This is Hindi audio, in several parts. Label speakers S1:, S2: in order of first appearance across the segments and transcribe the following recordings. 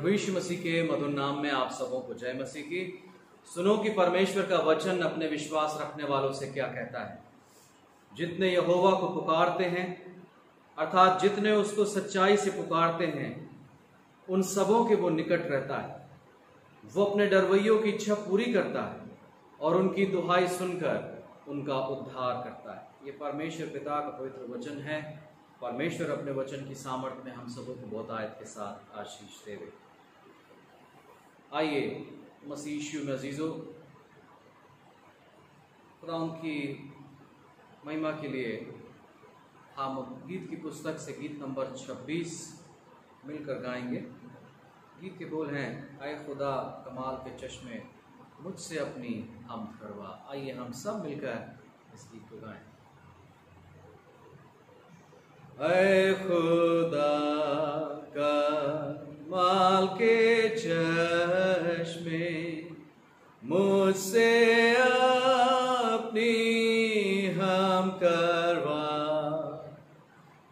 S1: प्रभु यीशु मसीह के मधुर नाम में आप सबों को जय मसीह की। सुनो कि परमेश्वर का वचन अपने विश्वास रखने वालों से क्या कहता है। जितने यहोवा को पुकारते हैं, अर्थात जितने उसको सच्चाई से पुकारते हैं, उन सबों के वो निकट रहता है। वो अपने डरवैयों की इच्छा पूरी करता है और उनकी दुहाई सुनकर उनका उद्धार करता है। ये परमेश्वर पिता का पवित्र वचन है। परमेश्वर अपने वचन की सामर्थ्य में हम सबों को बहुतायत के साथ आशीष देवे। आइए मसीह यीशु में अजीजों, खुदा उनकी महिमा के लिए हम गीत की पुस्तक से गीत नंबर 26 मिलकर गाएंगे। गीत के बोल हैं, आए खुदा कमाल के चश्मे मुझसे अपनी हमद करवा। आइए हम सब मिलकर इस गीत को गाएं। ऐ खुदा कमाल के चश्मे मुझसे अपनी हम करवा,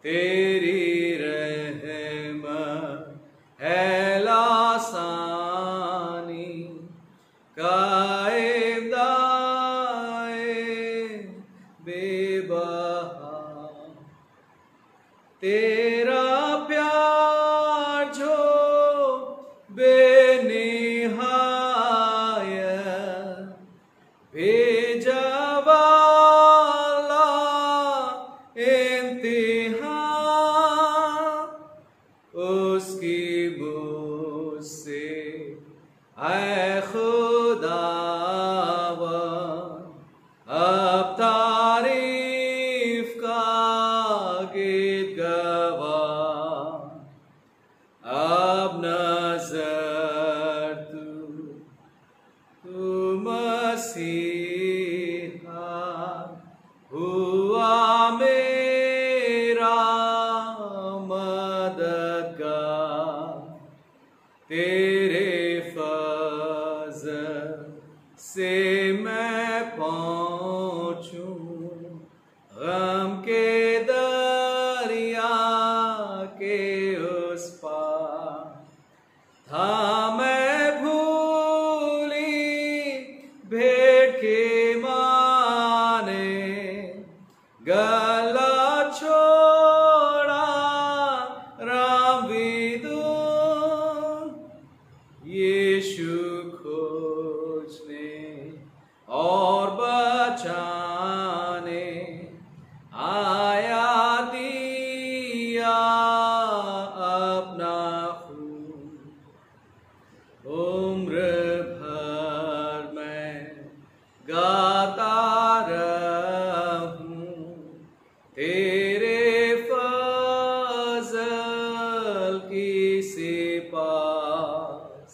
S1: तेरी रहमत है लासानी कायम दाए बेबहा। तेरा प्यार जो बेनिहायत भेजा वाला इम्तिहान, उसकी मुझसे ऐ खुदावन अब तारीफ का गीत गवा। अब नजर तू मसीहा हुआ मेरा मददगार, तेरे फज़ल से मैं पहुँचूं गम के दरिया के उस पार। था मैं भूली भेंट के माने, गला छोड़ा राम विदुर, यीशु खोजने और बचाने आया, दिया अपना खून। उम्र भर मैं गाता रहूं तेरे फज़ल की सिपास,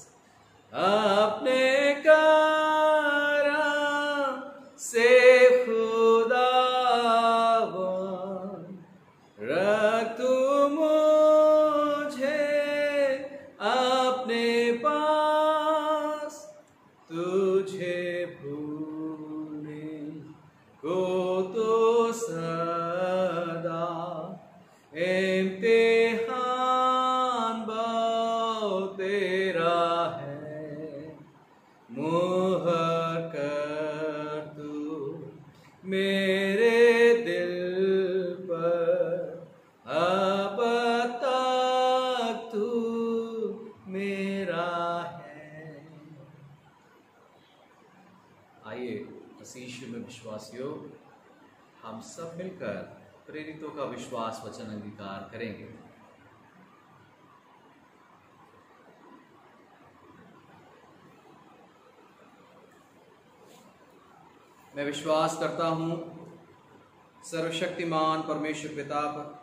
S1: अपने करम से खुदावन रख तू मुझे अपने पास। तुझे भूलने को तो सदा इम्तिहान बहुत तेरा है, मोहर कर तू मेरे दिल पर, अब तक तू मेरा है। आइए मसीह यीशु में विश्वासियों, हम सब मिलकर प्रेरितों का विश्वास वचन अंगीकार करेंगे। मैं विश्वास करता हूँ सर्वशक्तिमान परमेश्वर पिता पर,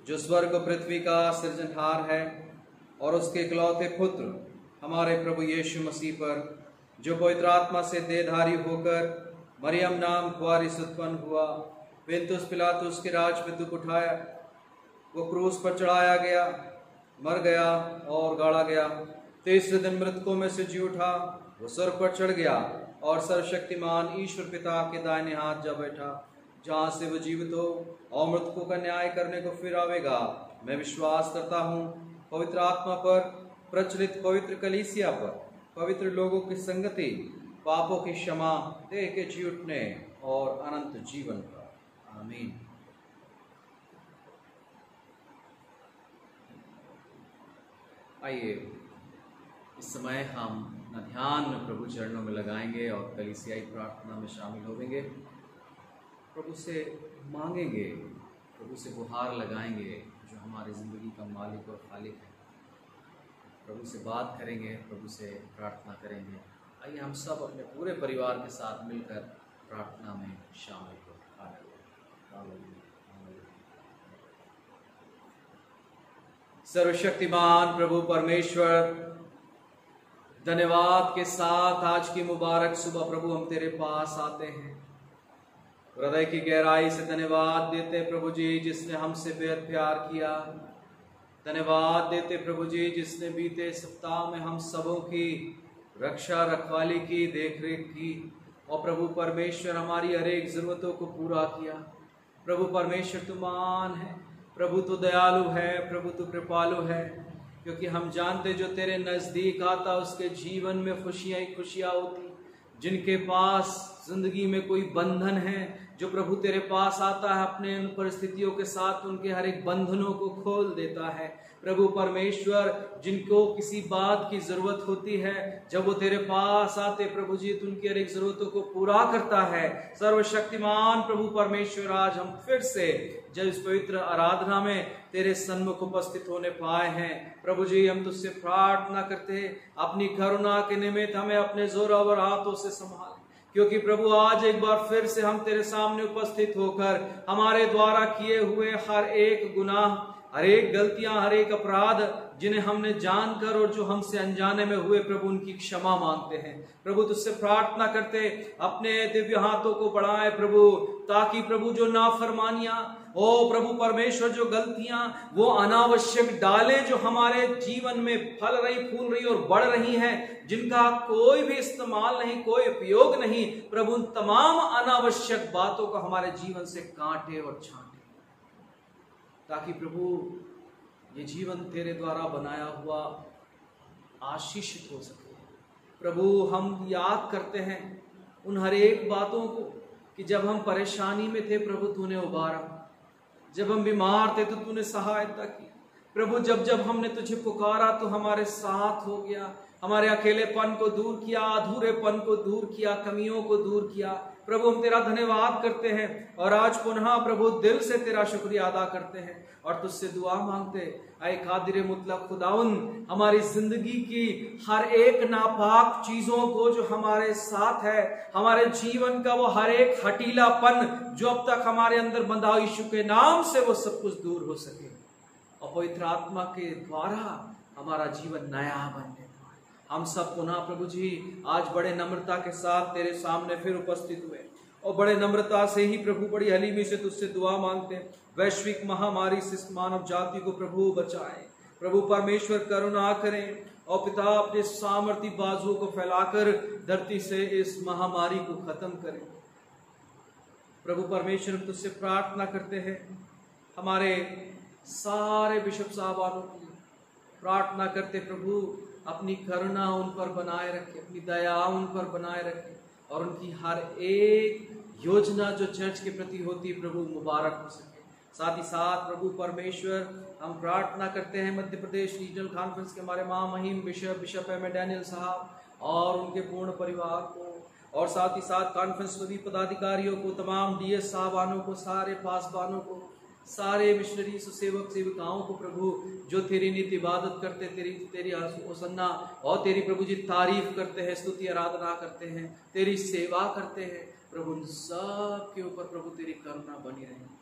S1: जो स्वर्ग और पृथ्वी का सृजनहार है, और उसके इकलौते पुत्र हमारे प्रभु यीशु मसीह पर, जो पवित्र आत्मा से देहधारी होकर मरियम नाम कुंवारी से उत्पन्न हुआ, पुन्तियुस पिलातुस के राज में दुख उठाया, वो क्रूस पर चढ़ाया गया, मर गया और गाड़ा गया, तीसरे दिन मृतकों में से जी उठा, वो स्वर्ग पर चढ़ गया और सर्वशक्तिमान ईश्वर पिता के दाहिने हाथ जा बैठा, जहाँ से वो जीवित हो और मृतकों का न्याय करने को फिर आवेगा। मैं विश्वास करता हूँ पवित्र आत्मा पर, प्रचलित पवित्र कलीसिया पर, पवित्र लोगों की संगति, पापों की क्षमा, देह के जी उठने और अनंत जीवन पर। आमीन। आइए इस समय हम अपना ध्यान प्रभु चरणों में लगाएंगे और कलीसियाई प्रार्थना में शामिल होंगे। प्रभु से मांगेंगे, प्रभु से गुहार लगाएंगे जो हमारी ज़िंदगी का मालिक और खालिक है। प्रभु से बात करेंगे, प्रभु से प्रार्थना करेंगे। आइए हम सब अपने पूरे परिवार के साथ मिलकर प्रार्थना में शामिल हो। सर्वशक्तिमान प्रभु परमेश्वर, धन्यवाद के साथ आज की मुबारक सुबह प्रभु हम तेरे पास आते हैं। हृदय की गहराई से धन्यवाद देते प्रभु जी जिसने हमसे बेहद प्यार किया। धन्यवाद देते प्रभु जी जिसने बीते सप्ताह में हम सबों की रक्षा रखवाली की, देख रेख की और प्रभु परमेश्वर हमारी हर एक जरूरतों को पूरा किया। प्रभु परमेश्वर तू महान है, प्रभु तू दयालु है, प्रभु तू कृपालु है, क्योंकि हम जानते जो तेरे नजदीक आता उसके जीवन में खुशियां ही खुशियां होती। जिनके पास जिंदगी में कोई बंधन है, जो प्रभु तेरे पास आता है अपने उन परिस्थितियों के साथ उनके हर एक बंधनों को खोल देता है। प्रभु परमेश्वर जिनको किसी बात की जरूरत होती है, जब वो तेरे पास आते प्रभु जी तो उनकी हर एक जरूरतों को पूरा करता है। सर्वशक्तिमान प्रभु परमेश्वर, आज हम फिर से जब इस पवित्र आराधना में तेरे सन्मुख उपस्थित होने पाए हैं, प्रभु जी हम तुझसे प्रार्थना करते हैं अपनी करुणा के निमित्त हमें अपने जोरावर हाथों से संभाल, क्योंकि प्रभु आज एक बार फिर से हम तेरे सामने उपस्थित होकर हमारे द्वारा किए हुए हर एक गुनाह, हर एक गलतियां, हर एक अपराध जिन्हें हमने जानकर और जो हमसे अनजाने में हुए प्रभु उनकी क्षमा मांगते हैं। प्रभु तुझसे प्रार्थना करते अपने दिव्य हाथों को बढ़ाए प्रभु, ताकि प्रभु जो नाफरमानियां, ओ प्रभु परमेश्वर जो गलतियां वो अनावश्यक डाले जो हमारे जीवन में फल रही, फूल रही और बढ़ रही हैं, जिनका कोई भी इस्तेमाल नहीं, कोई उपयोग नहीं, प्रभु उन तमाम अनावश्यक बातों को हमारे जीवन से काटे और छांटे, ताकि प्रभु ये जीवन तेरे द्वारा बनाया हुआ आशीषित हो सके। प्रभु हम याद करते हैं उन हर एक बातों को कि जब हम परेशानी में थे प्रभु तूने उबारा, जब हम बीमार थे तो तूने सहायता की प्रभु, जब जब हमने तुझे पुकारा तो हमारे साथ हो गया, हमारे अकेलेपन को दूर किया, अधूरेपन को दूर किया, कमियों को दूर किया। प्रभु हम तेरा धन्यवाद करते हैं और आज पुनः प्रभु दिल से तेरा शुक्रिया अदा करते हैं और तुझसे दुआ मांगते, ऐ कादिर मुतलक खुदावन, हमारी जिंदगी की हर एक नापाक चीजों को जो हमारे साथ है, हमारे जीवन का वो हर एक हटीलापन जो अब तक हमारे अंदर बंधा हो, यीशु के नाम से वो सब कुछ दूर हो सके और पवित्र आत्मा के द्वारा हमारा जीवन नया बने। हम सब पुनः प्रभु जी आज बड़े नम्रता के साथ तेरे सामने फिर उपस्थित हुए और बड़े नम्रता से ही प्रभु बड़ी हलीमी से तुझसे दुआ मांगते हैं। वैश्विक महामारी से मानव जाति को प्रभु बचाए, प्रभु परमेश्वर करुणा करें और पिता अपने सामर्थी बाजुओं को फैलाकर धरती से इस महामारी को खत्म करें। प्रभु परमेश्वर तुझसे प्रार्थना करते हैं हमारे सारे बिशप साहबानों की प्रार्थना करते, प्रभु अपनी करुणा उन पर बनाए रखे, अपनी दया उन पर बनाए रखे और उनकी हर एक योजना जो चर्च के प्रति होती है प्रभु मुबारक हो सके। साथ ही साथ प्रभु परमेश्वर हम प्रार्थना करते हैं मध्य प्रदेश रीजनल कॉन्फ्रेंस के हमारे महामहिम बिशप एम डैनियल साहब और उनके पूर्ण परिवार को, और साथ ही साथ कॉन्फ्रेंस सभी पदाधिकारियों को, तमाम डीएस साहबानों को, सारे पासबानों को, सारे मिशनरी सेवक सेविकाओं को प्रभु जो तेरी नित्य इबादत करते, तेरी होसन्ना और तेरी प्रभु जी तारीफ करते हैं, स्तुति आराधना करते हैं, तेरी सेवा करते हैं, प्रभु उन सब के ऊपर प्रभु तेरी करुणा बनी रहे।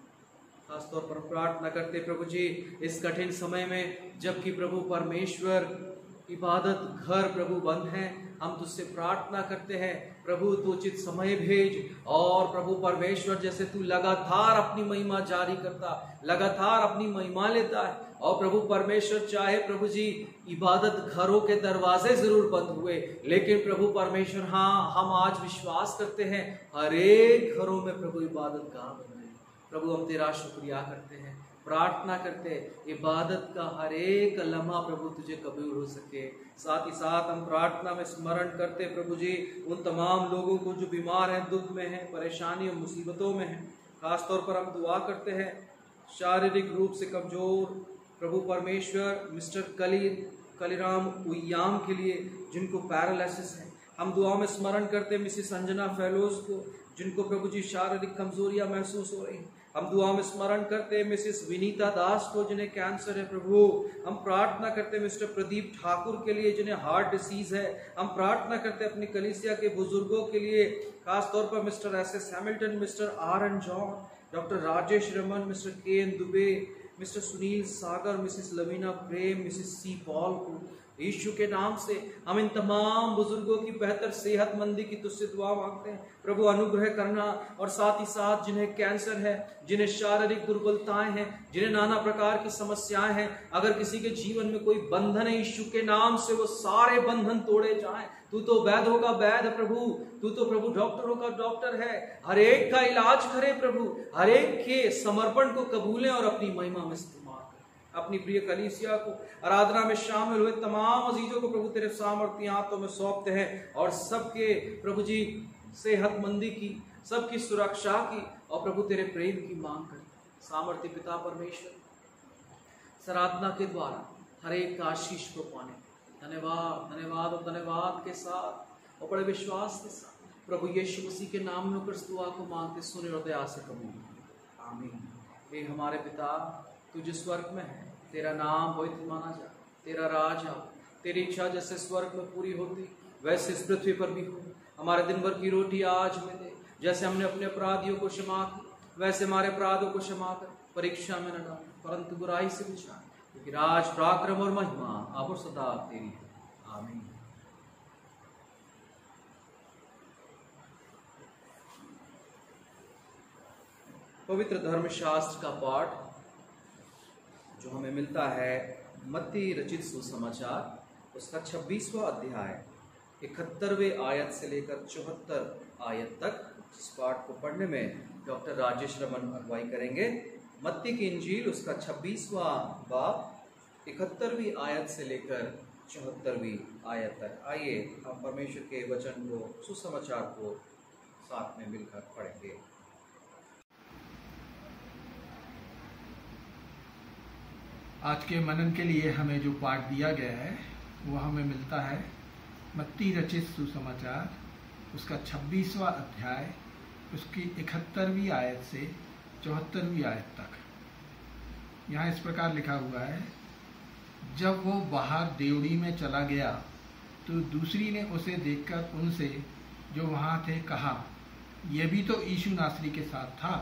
S1: खासतौर पर प्रार्थना करते प्रभु जी इस कठिन समय में जबकि प्रभु परमेश्वर इबादत घर प्रभु बंद है, हम तुझसे प्रार्थना करते हैं प्रभु तू उचित समय भेज और प्रभु परमेश्वर जैसे तू लगातार अपनी महिमा जारी करता, लगातार अपनी महिमा लेता है और प्रभु परमेश्वर चाहे प्रभु जी इबादत घरों के दरवाजे जरूर बंद हुए, लेकिन प्रभु परमेश्वर हाँ हम आज विश्वास करते हैं हर एक घरों में प्रभु इबादत गाह बन गई। प्रभु हम तेरा शुक्रिया करते हैं, प्रार्थना करते इबादत का हर एक लम्हा प्रभु तुझे कबूल हो सके। साथ ही साथ हम प्रार्थना में स्मरण करते प्रभु जी उन तमाम लोगों को जो बीमार हैं, दुख में हैं, परेशानी और मुसीबतों में हैं। खास तौर पर हम दुआ करते हैं शारीरिक रूप से कमजोर प्रभु परमेश्वर मिस्टर कलीराम उय्याम के लिए जिनको पैरालिसिस है। हम दुआ में स्मरण करते मिसिस अंजना फेलोज को जिनको प्रभु जी शारीरिक कमजोरियां महसूस हो रही हैं। हम दुआ में स्मरण करते मिसिस विनीता दास को जिन्हें कैंसर है प्रभु। हम प्रार्थना करते मिस्टर प्रदीप ठाकुर के लिए जिन्हें हार्ट डिसीज है। हम प्रार्थना करते अपनी कलीसिया के बुजुर्गों के लिए, खास तौर पर mister S Hamilton, mister R John, doctor Rajesh Raman, mister KN Dubey, mister Sunil Sagar, Mrs Lavina Prem, Mrs C Paul को यीशु के नाम से हम इन तमाम बुजुर्गों की बेहतर सेहतमंदी की तुझसे दुआ मांगते हैं प्रभु। अनुग्रह करना। और साथ ही साथ जिन्हें कैंसर है, जिन्हें शारीरिक दुर्बलताएं हैं, जिन्हें नाना प्रकार की समस्याएं हैं, अगर किसी के जीवन में कोई बंधन है यीशु के नाम से वो सारे बंधन तोड़े जाएं। तू तो वैद्यों का वैद्य प्रभु, तू तो प्रभु डॉक्टरों का डॉक्टर है। हर एक का इलाज करे प्रभु, हर एक के समर्पण को कबूलें और अपनी महिमा में इस्तेमाल कर। अपनी प्रिय कलीसिया को आराधना में शामिल हुए तमाम अजीजों को प्रभु तेरे सामर्थ्य हाथों में सौंपते हैं और सबके प्रभु जी सेहतमंदी की, सबकी सुरक्षा की और प्रभु तेरे प्रेम की मांग कर। सामर्थ्य पिता परमेश्वर आराधना के द्वारा हर एक का आशीष को पाने धन्यवाद धन्यवाद और धन्यवाद के साथ और बड़े विश्वास के साथ प्रभु यीशु मसीह के नाम में कर दुआ को मांगते सुने और दया से कबूल आमीन। हे हमारे पिता तू जो स्वर्ग में है, तेरा नाम पवित्र माना जा, तेरा राज आ, तेरी इच्छा जैसे स्वर्ग में पूरी होती वैसे इस पृथ्वी पर भी हो। हमारे दिन भर की रोटी आज हमें दे, जैसे हमने अपने अपराधियों को क्षमा किया वैसे हमारे अपराधों को क्षमा कर। परीक्षा में न डाल परंतु बुराई से बचा, क्योंकि राज पराक्रम और महिमा अब और सदा तेरी है। आमीन। पवित्र धर्मशास्त्र का पाठ जो हमें मिलता है मत्ती रचित सुसमाचार उसका 26वां अध्याय 71वें आयत से लेकर 74 आयत तक। इस पाठ को पढ़ने में डॉक्टर राजेश रमन अगुवाई करेंगे। मत्ती की इंजील उसका 26वां बाब 71वीं आयत से लेकर 74वीं आयत तक। आइए हम परमेश्वर के वचन को, सुसमाचार को साथ में मिलकर पढ़ेंगे।
S2: आज के मनन के लिए हमें जो पाठ दिया गया है वो हमें मिलता है मत्ती रचित सुसमाचार उसका 26वां अध्याय उसकी 71वीं आयत से 74वीं आयत तक। यहाँ इस प्रकार लिखा हुआ है, जब वो बाहर देवड़ी में चला गया तो दूसरी ने उसे देखकर उनसे जो वहाँ थे कहा, यह भी तो यीशु नासरी के साथ था।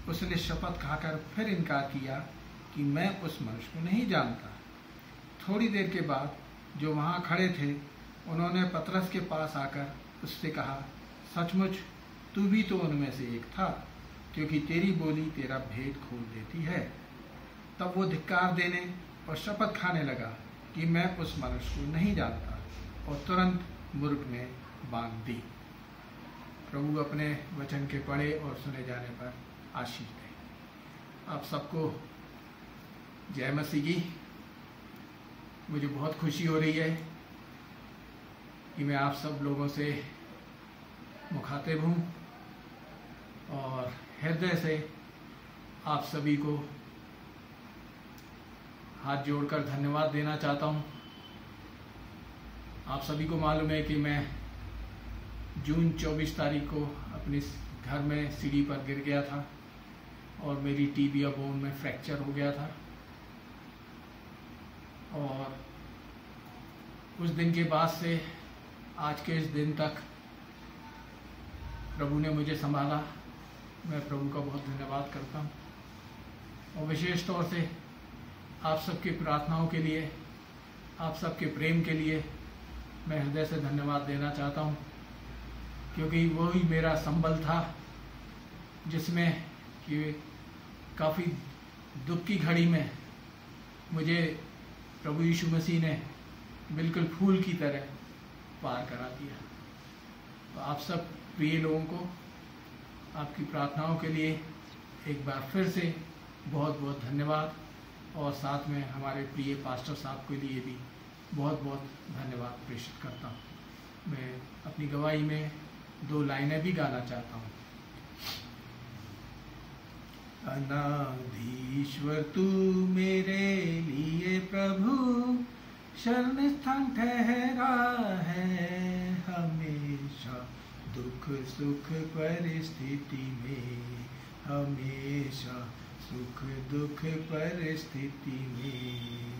S2: उसने शपथ खाकर फिर इनकार किया कि मैं उस मनुष्य को नहीं जानता। थोड़ी देर के बाद जो वहाँ खड़े थे उन्होंने पतरस के पास आकर उससे कहा, सचमुच तू भी तो उनमें से एक था, क्योंकि तेरी बोली तेरा भेद खोल देती है। तब वो धिक्कार देने और शपथ खाने लगा कि मैं उस मनुष्य को नहीं जानता, और तुरंत मुर्ग ने बांध दी। प्रभु अपने वचन के पढ़े और सुने जाने पर आशीष दे। आप सबको जय मसीह की। मुझे बहुत खुशी हो रही है कि मैं आप सब लोगों से मुखातिब हूँ और हृदय से आप सभी को हाथ जोड़कर धन्यवाद देना चाहता हूँ। आप सभी को मालूम है कि मैं जून 24 तारीख को अपने घर में सीढ़ी पर गिर गया था और मेरी टिबिया बोन में फ्रैक्चर हो गया था। और उस दिन के बाद से आज के इस दिन तक प्रभु ने मुझे संभाला। मैं प्रभु का बहुत धन्यवाद करता हूँ और विशेष तौर से आप सबकी प्रार्थनाओं के लिए, आप सबके प्रेम के लिए मैं हृदय से धन्यवाद देना चाहता हूँ, क्योंकि वही मेरा संबल था जिसमें कि काफ़ी दुख की घड़ी में मुझे प्रभु यीशु मसीह ने बिल्कुल फूल की तरह पार करा दिया। तो आप सब प्रिय लोगों को आपकी प्रार्थनाओं के लिए एक बार फिर से बहुत बहुत धन्यवाद, और साथ में हमारे प्रिय पास्टर साहब के लिए भी बहुत बहुत धन्यवाद प्रेषित करता हूँ। मैं अपनी गवाही में 2 लाइनें भी गाना चाहता हूँ। अनाधीश्वर तू मेरे लिए प्रभु शरण स्थान ठहरा है, हमेशा दुख सुख परिस्थिति में, हमेशा सुख दुख परिस्थिति में।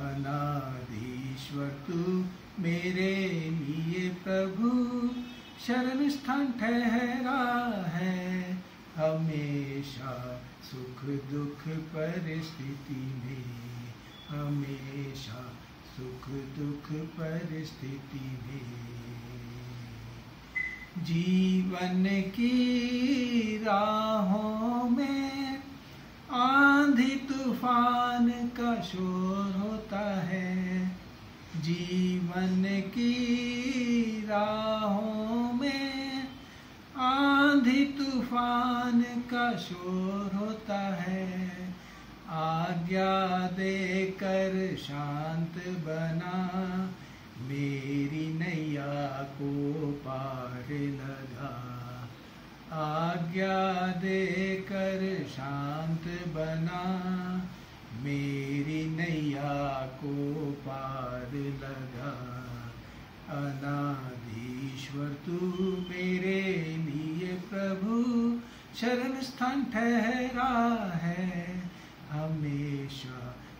S2: अनाधीश्वर तू मेरे लिए प्रभु शरण स्थान ठहरा है, हमेशा सुख दुख परिस्थिति में, हमेशा सुख दुख परिस्थिति में। जीवन की राहों में आंधी तूफान का शोर होता है, जीवन की राहों में आंधी तूफान का शोर होता है। आज्ञा देकर शांत बना मेरी नैया को पार लगा, आज्ञा देकर शांत बना मेरी नैया को पार लगा। अनाधीश्वर तू मेरे लिए प्रभु शरण स्थान ठहरा है, हमेशा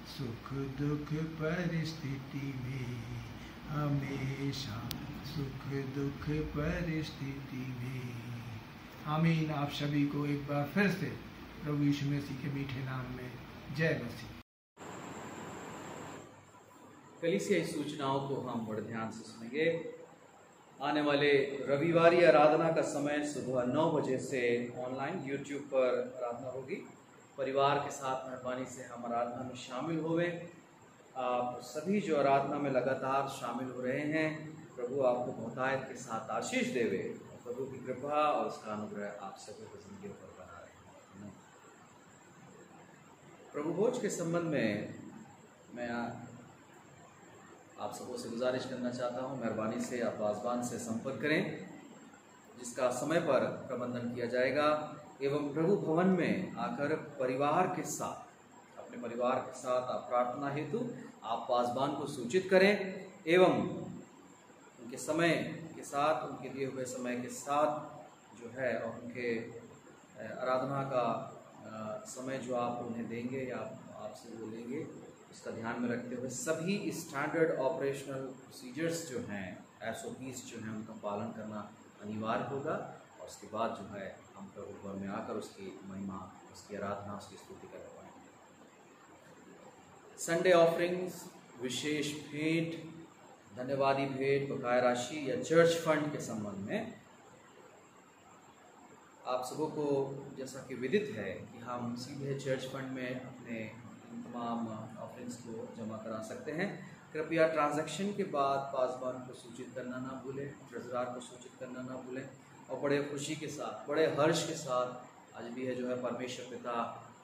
S2: सुख दुख परिस्थिति में, हमेशा सुख दुख परिस्थिति में। आमीन। आप सभी को एक बार फिर से प्रभु यीशु मसीह के मीठे नाम में जय मसीह।
S1: कलीसियाई सूचनाओं को हम बड़े ध्यान से सुनेंगे। आने वाले रविवारी आराधना का समय सुबह 9 बजे से ऑनलाइन यूट्यूब पर आराधना होगी। परिवार के साथ मेहरबानी से हम आराधना में शामिल होवे। आप सभी जो आराधना में लगातार शामिल हो रहे हैं, प्रभु आपको बहुतायत के साथ आशीष देवे। प्रभु की कृपा और उसका अनुग्रह आप सभी की जिंदगियों पर बना रहे। प्रभु भोज के संबंध में मैं आप सबों से गुजारिश करना चाहता हूं, मेहरबानी से आप वाज़बान से संपर्क करें, जिसका समय पर प्रबंधन किया जाएगा। एवं प्रभु भवन में आकर परिवार के साथ, अपने परिवार के साथ आप प्रार्थना हेतु आप वाज़बान को सूचित करें एवं उनके समय के साथ, उनके दिए हुए समय के साथ जो है और उनके आराधना का समय जो आप उन्हें देंगे या आपसे वो लेंगे, उसका ध्यान में रखते हुए सभी स्टैंडर्ड ऑपरेशनल प्रोसीजर्स जो हैं, SOPs जो हैं, उनका पालन करना अनिवार्य होगा। और उसके बाद जो है हम प्रभु भवन में आकर उसकी महिमा, उसकी आराधना, उसकी स्तुति कर पाएंगे। संडे ऑफरिंग्स, विशेष भेंट, धन्यवादी भेंट, बकाया राशि या चर्च फंड के संबंध में आप सबों को जैसा कि विदित है कि हम सीधे चर्च फंड में अपने तमाम ऑफरिंग्स को जमा करा सकते हैं। कृपया ट्रांजैक्शन के बाद पासवान को सूचित करना ना भूलें, ट्रेजरार को सूचित करना ना भूलें। और बड़े खुशी के साथ, बड़े हर्ष के साथ, आज भी है जो है परमेश्वर पिता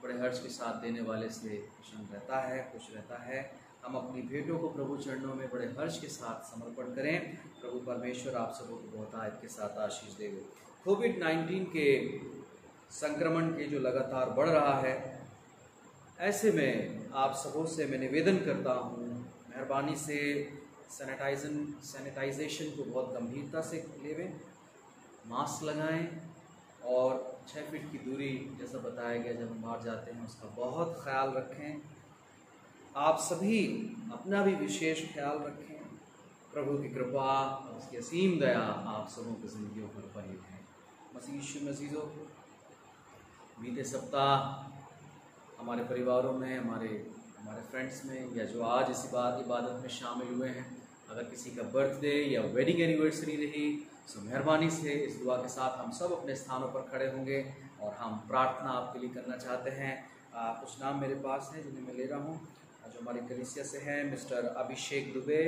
S1: बड़े हर्ष के साथ देने वाले से प्रसन्न रहता है, खुश रहता है। हम अपनी भेंटों को प्रभु चरणों में बड़े हर्ष के साथ समर्पण करें। प्रभु परमेश्वर आप सबों को बहुतायत के साथ आशीष देवे। कोविड-19 के संक्रमण के जो लगातार बढ़ रहा है, ऐसे में आप सबों से मैं निवेदन करता हूँ, मेहरबानी से सैनिटाइजेशन को बहुत गंभीरता से लेवें, मास्क लगाएं और 6 फीट की दूरी जैसा बताया गया जब हम बाहर जाते हैं उसका बहुत ख्याल रखें। आप सभी अपना भी विशेष ख्याल रखें। प्रभु की कृपा और उसकी असीम दया आप सबों की जिंदगियों पर बनी है। मसीह यीशु में अज़ीज़ों, बीते सप्ताह हमारे परिवारों में, हमारे फ्रेंड्स में, या जो आज इस इबादत में शामिल हुए हैं, अगर किसी का बर्थडे या वेडिंग एनिवर्सरी रही, तो मेहरबानी से इस दुआ के साथ हम सब अपने स्थानों पर खड़े होंगे और हम प्रार्थना आपके लिए करना चाहते हैं। कुछ नाम मेरे पास हैं जिन्हें मैं ले रहा हूँ, जो हमारी कलीसिया से हैं। मिस्टर अभिषेक दुबे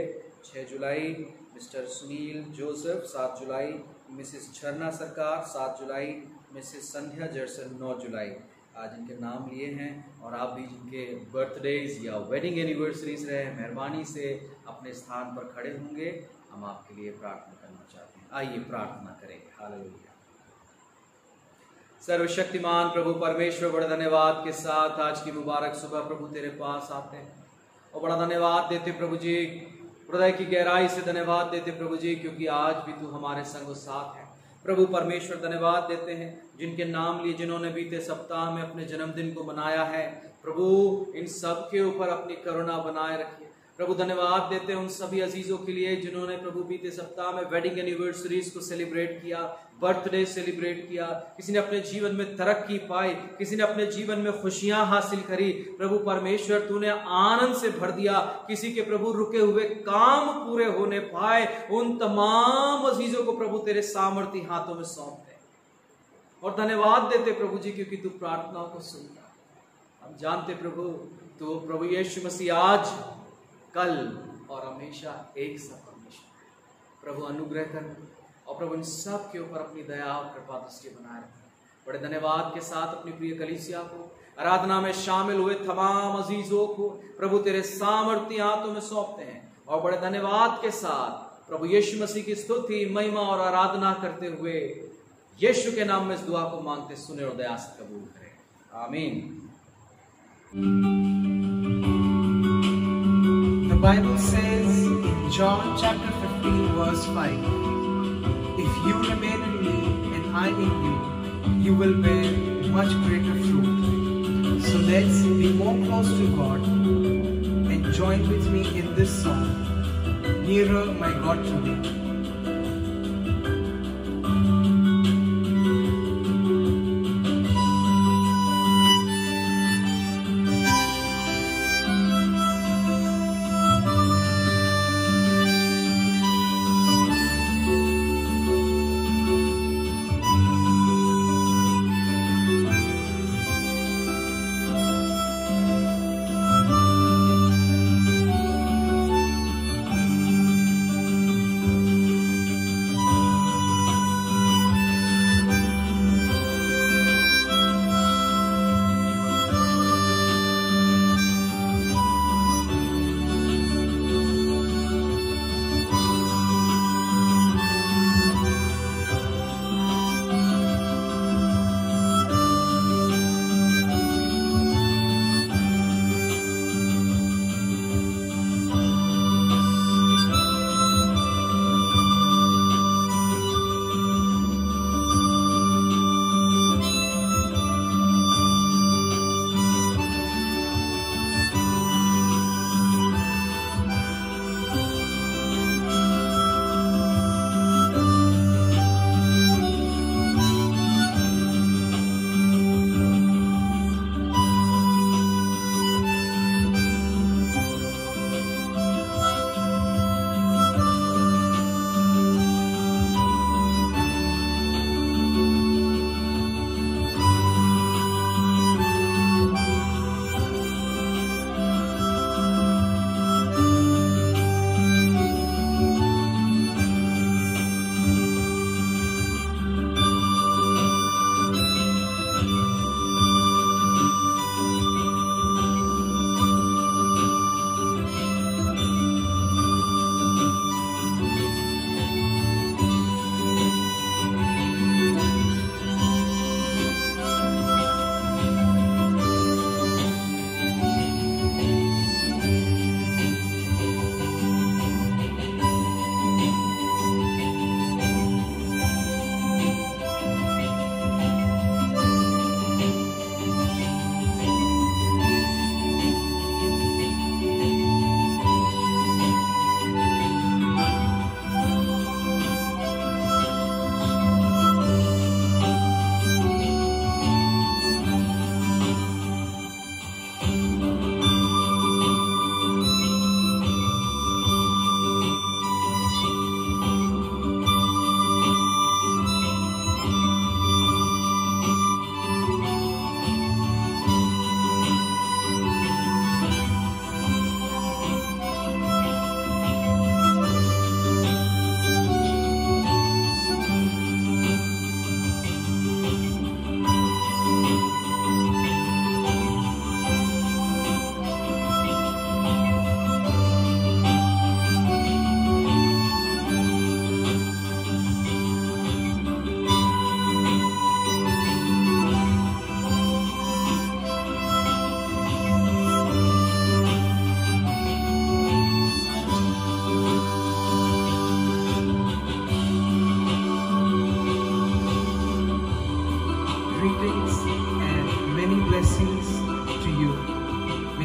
S1: 6 जुलाई, मिस्टर सुनील जोसेफ 7 जुलाई, मिसेस झरना सरकार 7 जुलाई, मिसेस संध्या जर्सन 9 जुलाई। आज इनके नाम लिए हैं, और आप भी जिनके बर्थडेज या वेडिंग एनिवर्सरीज रहे, मेहरबानी से अपने स्थान पर खड़े होंगे। हम आपके लिए प्रार्थना करना चाहते हैं। आइए प्रार्थना करेंगे। हालेलुया। सर्वशक्तिमान प्रभु परमेश्वर, बड़ा धन्यवाद के साथ आज की मुबारक सुबह प्रभु तेरे पास आते हैं और बड़ा धन्यवाद देते प्रभु जी, हृदय की गहराई से धन्यवाद देते प्रभु जी, क्योंकि आज भी तू हमारे संग साथ है। प्रभु परमेश्वर धन्यवाद देते हैं जिनके नाम लिए, जिन्होंने बीते सप्ताह में अपने जन्मदिन को मनाया है। प्रभु इन सब के ऊपर अपनी करुणा बनाए रखिए। प्रभु धन्यवाद देते हैं उन सभी अजीजों के लिए जिन्होंने प्रभु बीते सप्ताह में वेडिंग एनिवर्सरीज को सेलिब्रेट किया, बर्थडे सेलिब्रेट किया। किसी ने अपने जीवन में तरक्की पाई, किसी ने अपने जीवन में खुशियां हासिल करी। प्रभु परमेश्वर तूने आनंद से भर दिया। किसी के प्रभु रुके हुए काम पूरे होने पाए। उन तमाम अजीजों को प्रभु तेरे सामर्थी हाथों में सौंपते और धन्यवाद देते प्रभु जी, क्योंकि तू प्रार्थनाओं को सुनता। हम जानते प्रभु यीशु मसीह आज, कल और हमेशा एक सा परमेश्वर। प्रभु अनुग्रह कर और प्रभु इन सब के ऊपर अपनी दया और कृपा दृष्टि बनाए रखें। बड़े धन्यवाद के साथ अपनी प्रिय कलीसिया को, आराधना में शामिल हुए तमाम अजीजों को प्रभु तेरे सामर्थ्य हाथों में सौंपते हैं और बड़े धन्यवाद के साथ प्रभु यीशु मसीह की स्तुति, महिमा और आराधना करते हुए यीशु के नाम में इस दुआ को मांगते, सुने और दया से कबूल करें। आमीन।
S2: The Bible says in John chapter 15 verse 5, if you remain in me and I in you, you will bear much greater fruit. So let's be more close to God and join with me in this song, Nearer My God to Me.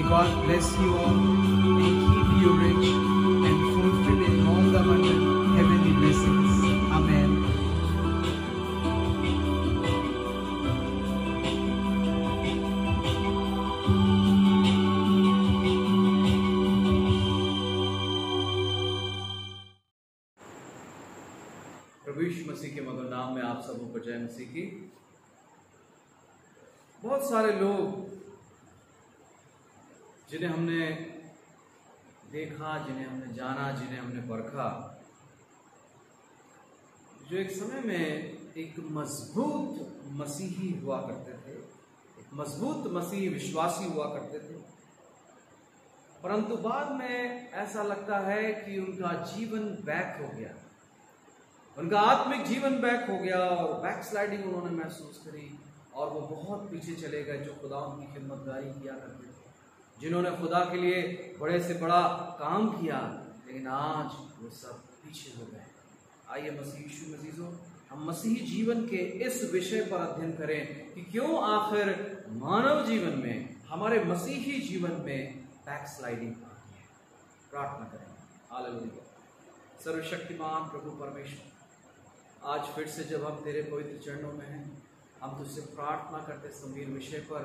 S2: May God bless you all and keep you rich and fulfill in all the abundant heavenly blessings. Amen.
S1: प्रभु यीशु मसीह के मधुर नाम में आप सबों को जय मसीह की। बहुत सारे लोग जिन्हें हमने देखा, जिन्हें हमने जाना, जिन्हें हमने परखा, जो एक समय में एक मजबूत मसीही हुआ करते थे, एक मजबूत मसीही विश्वासी हुआ करते थे, परंतु बाद में ऐसा लगता है कि उनका जीवन बैक हो गया, उनका आत्मिक जीवन बैक हो गया और बैक स्लाइडिंग उन्होंने महसूस करी और वो बहुत पीछे चले गए जो खुदा उनकी खिदमतगारी किया करते थे, जिन्होंने खुदा के लिए बड़े से बड़ा काम किया, लेकिन आज वो सब पीछे हो गए। आइए मसीह यीशु मसीहों, हम मसीही जीवन के इस विषय पर अध्ययन करें कि क्यों आखिर मानव जीवन में, हमारे मसीही जीवन में बैक स्लाइडिंग आती है। प्रार्थना करें। हालेलुया। सर्वशक्तिमान प्रभु परमेश्वर, आज फिर से जब हम तेरे पवित्र चरणों में हैं, हम तुझसे प्रार्थना करते गंभीर विषय पर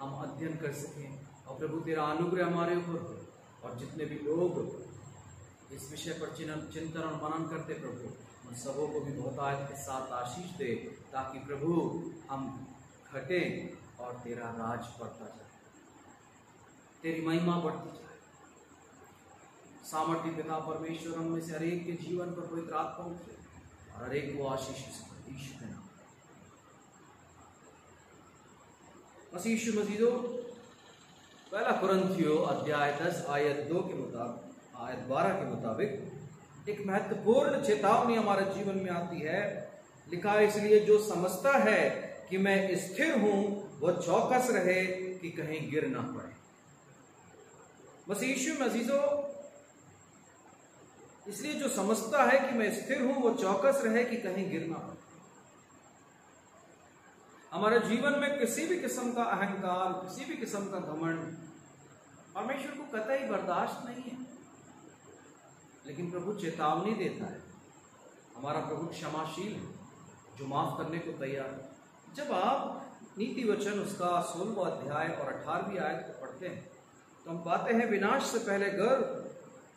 S1: हम अध्ययन कर सकें और प्रभु तेरा अनुग्रह हमारे ऊपर हो और जितने भी लोग इस विषय पर चिंतन और मनन करते प्रभु, उन सबों को भी बहुतायत के साथ आशीष दे, ताकि प्रभु हम घटें और तेरा राज बढ़ता जाए, तेरी महिमा बढ़ती जाए। सामर्थ्य पिता परमेश्वर, हम में से हरेक के जीवन पर पवित्र आत्मा उतरे और हरेक को आशीष यीशु के नाम। मसीह यीशु मसीहो, पहला कुरिन्थियों अध्याय 10 आयत 2 के मुताबिक, आयत 12 के मुताबिक एक महत्वपूर्ण चेतावनी हमारे जीवन में आती है। लिखा है, इसलिए जो समझता है कि मैं स्थिर हूं वह चौकस रहे कि कहीं गिर ना पड़े। मसीह यीशु मसीहो, इसलिए जो समझता है कि मैं स्थिर हूं वो चौकस रहे कि कहीं गिर ना पड़े। हमारे जीवन में किसी भी किस्म का अहंकार, किसी भी किस्म का घमंड परमेश्वर को कतई बर्दाश्त नहीं है, लेकिन प्रभु चेतावनी देता है। हमारा प्रभु क्षमाशील है, जो माफ करने को तैयार है। जब आप नीति वचन उसका 16वां अध्याय और 18वीं आयत को पढ़ते हैं तो हम पाते हैं, विनाश से पहले गर्व